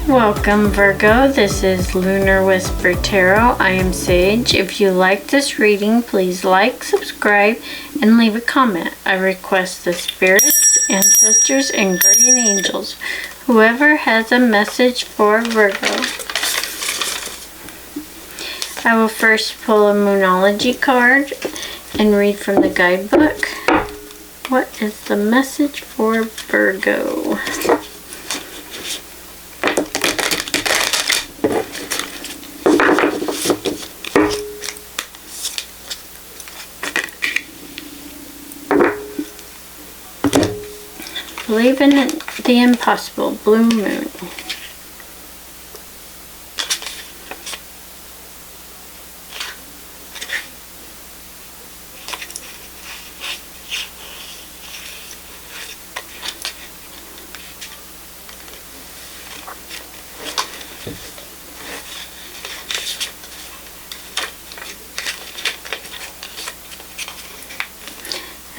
Welcome, Virgo. This is Lunar Whisper Tarot. I am Sage. If you like this reading, please like, subscribe, and leave a comment. I request the spirits, ancestors, and guardian angels, whoever has a message for Virgo. I will first pull a Moonology card and read from the guidebook. What is the message for Virgo? Believe in the impossible, blue moon.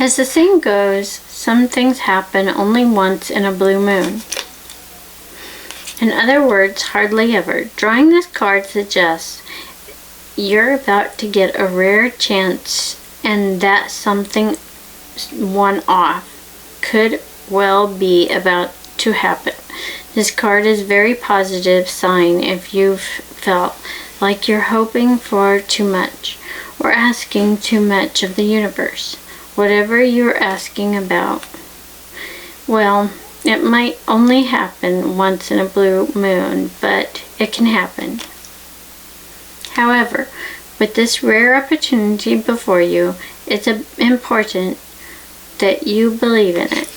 As the saying goes, some things happen only once in a blue moon. In other words, hardly ever. Drawing this card suggests you're about to get a rare chance, and that something one-off could well be about to happen. This card is a very positive sign if you've felt like you're hoping for too much or asking too much of the universe. Whatever you're asking about, well, it might only happen once in a blue moon, but it can happen. However, with this rare opportunity before you, it's important that you believe in it.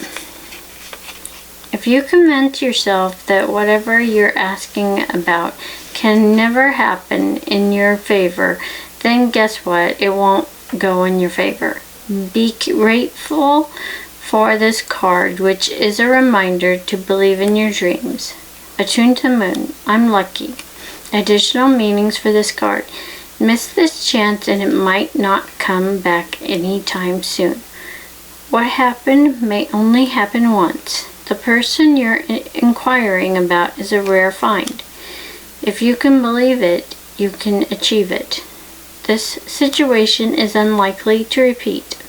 If you convince yourself that whatever you're asking about can never happen in your favor, then guess what? It won't go in your favor. Be grateful for this card, which is a reminder to believe in your dreams. Attuned to moon. I'm lucky. Additional meanings for this card. Miss this chance and it might not come back anytime soon. What happened may only happen once. The person you're inquiring about is a rare find. If you can believe it, you can achieve it. This situation is unlikely to repeat.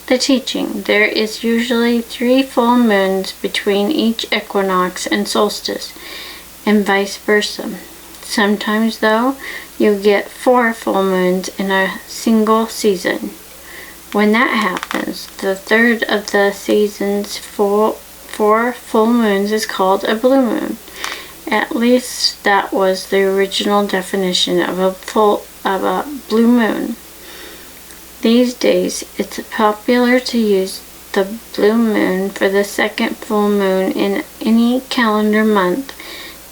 The teaching. There is usually 3 full moons between each equinox and solstice, and vice versa. Sometimes, though, you get 4 full moons in a single season. When that happens, the third of the season's 4 full moons is called a blue moon. At least that was the original definition of a blue moon. These days, it's popular to use the blue moon for the second full moon in any calendar month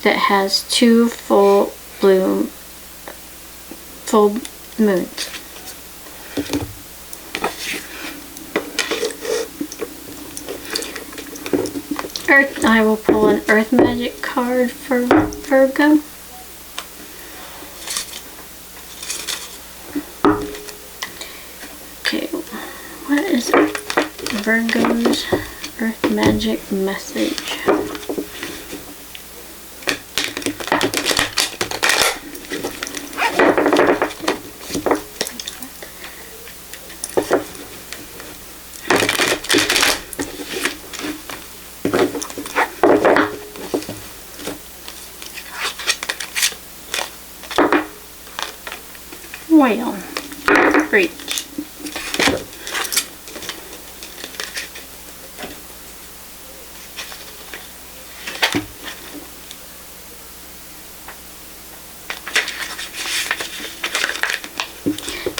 that has 2 full moons. I will pull an Earth Magic card for Virgo. Okay, what is Virgo's Earth Magic message? Well, great.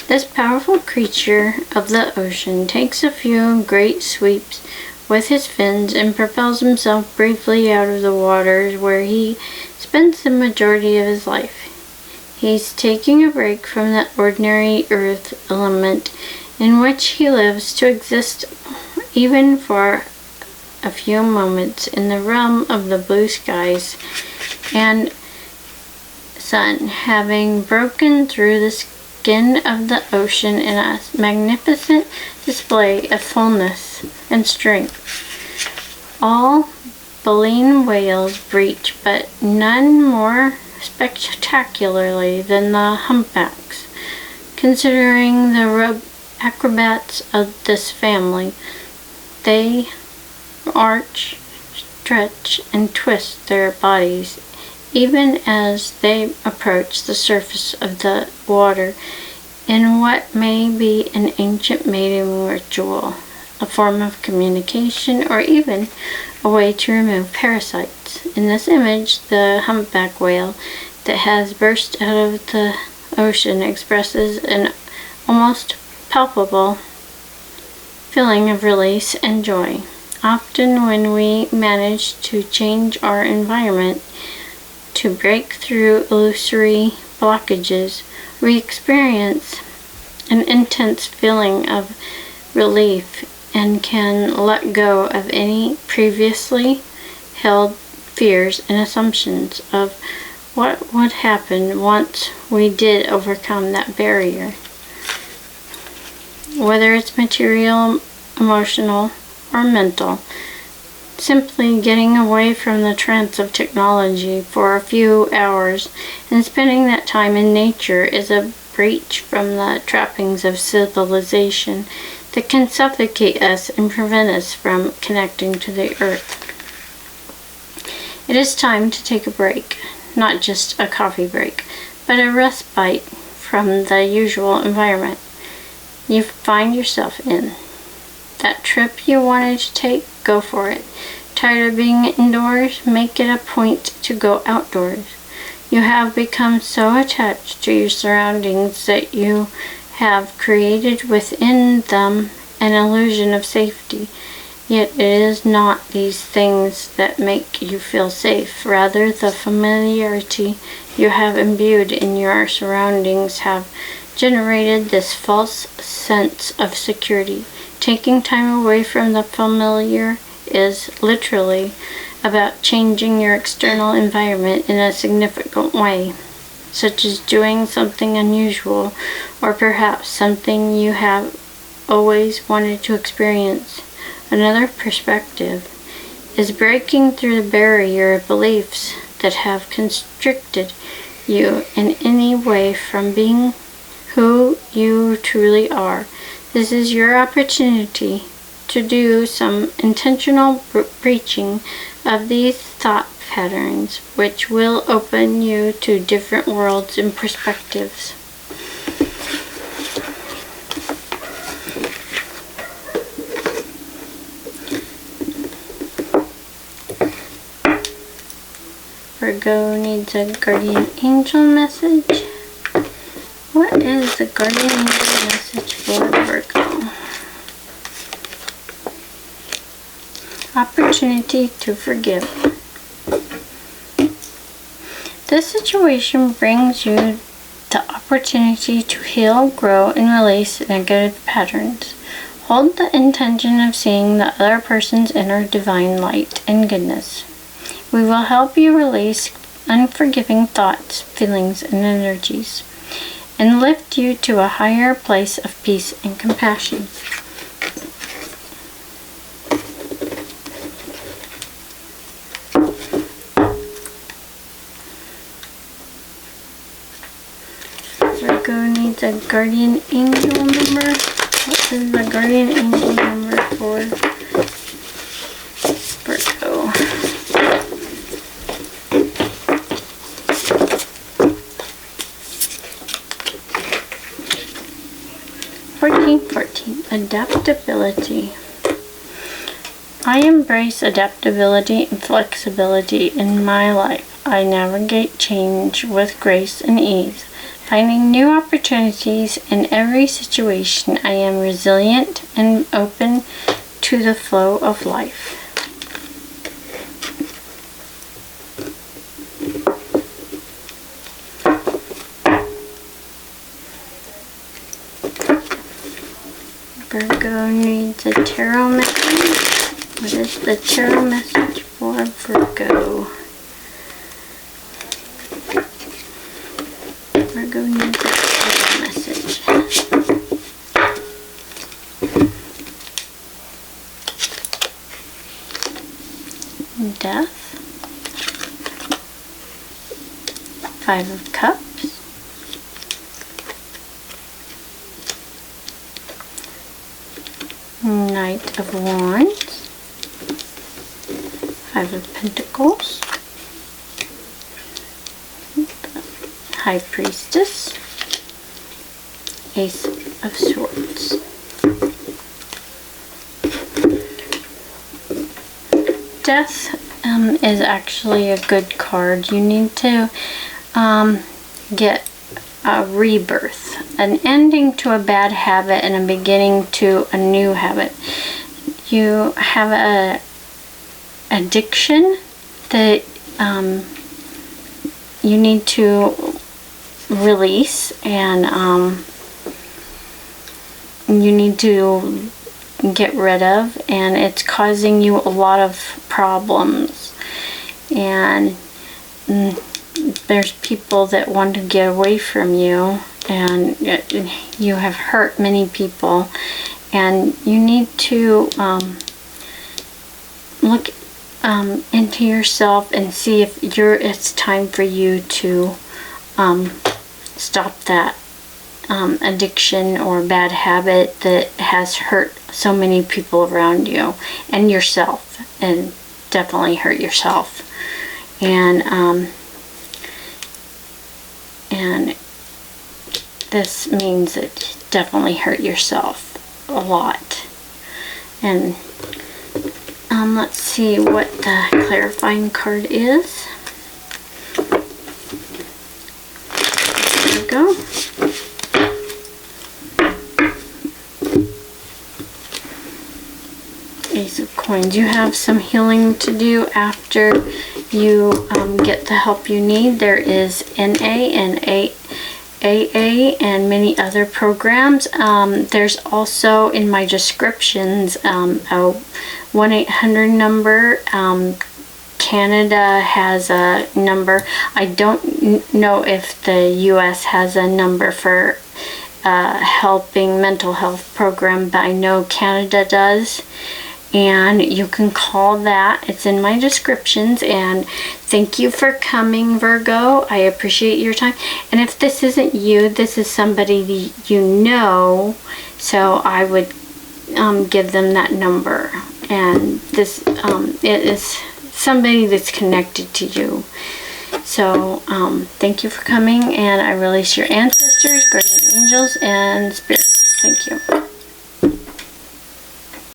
This powerful creature of the ocean takes a few great sweeps with his fins and propels himself briefly out of the waters where he spends the majority of his life. He's taking a break from the ordinary earth element in which he lives to exist even for a few moments in the realm of the blue skies and sun, having broken through the skin of the ocean in a magnificent display of fullness and strength. All baleen whales breach, but none more spectacularly than the humpbacks. Considering the acrobats of this family, they arch, stretch, and twist their bodies even as they approach the surface of the water in what may be an ancient mating ritual, a form of communication, or even a way to remove parasites. In this image, the humpback whale that has burst out of the ocean expresses an almost palpable feeling of release and joy. Often when we manage to change our environment, to break through illusory blockages, we experience an intense feeling of relief and can let go of any previously held fears and assumptions of what would happen once we did overcome that barrier. Whether it's material, emotional, or mental, simply getting away from the trance of technology for a few hours and spending that time in nature is a breach from the trappings of civilization that can suffocate us and prevent us from connecting to the earth. It is time to take a break, not just a coffee break, but a respite from the usual environment you find yourself in. That trip you wanted to take, go for it. Tired of being indoors? Make it a point to go outdoors. You have become so attached to your surroundings that you have created within them an illusion of safety. Yet it is not these things that make you feel safe. Rather, the familiarity you have imbued in your surroundings have generated this false sense of security. Taking time away from the familiar is literally about changing your external environment in a significant way, such as doing something unusual or perhaps something you have always wanted to experience. Another perspective is breaking through the barrier of beliefs that have constricted you in any way from being who you truly are. This is your opportunity to do some intentional breaching of these thought patterns, which will open you to different worlds and perspectives. Virgo needs a guardian angel message. What is the guardian angel message for Virgo? Opportunity to forgive. This situation brings you the opportunity to heal, grow, and release negative patterns. Hold the intention of seeing the other person's inner divine light and goodness. We will help you release unforgiving thoughts, feelings, and energies, and lift you to a higher place of peace and compassion. Virgo needs a guardian angel number. What is the guardian angel number for Virgo? 14, adaptability. I embrace adaptability and flexibility in my life. I navigate change with grace and ease, finding new opportunities in every situation. I am resilient and open to the flow of life. Virgo needs a tarot message. What is the tarot message for Virgo? Virgo needs a tarot message. Death, 5 of Cups, Knight of Wands, 5 of Pentacles, High Priestess, Ace of Swords. Death is actually a good card. You need to get a rebirth, an ending to a bad habit and a beginning to a new habit. You have a addiction that you need to release, and you need to get rid of, and it's causing you a lot of problems, and there's people that want to get away from you, and you have hurt many people, and you need to look into yourself and see if it's time for you to stop that addiction or bad habit that has hurt so many people around you and yourself, and definitely hurt yourself. And this means it definitely hurt yourself a lot. And let's see what the clarifying card is. There we go. Ace of Coins. You have some healing to do after you get the help you need. There is NA and AA and many other programs. There's also in my descriptions a 1-800 number. Canada has a number. I don't know if the US has a number for helping mental health program, but I know Canada does. And you can call that. It's in my descriptions. And thank you for coming, Virgo. I appreciate your time. And if this isn't you, this is somebody you know, so I would give them that number. And this it is somebody that's connected to you. So thank you for coming, and I release your ancestors, guardian angels, and spirits. Thank you.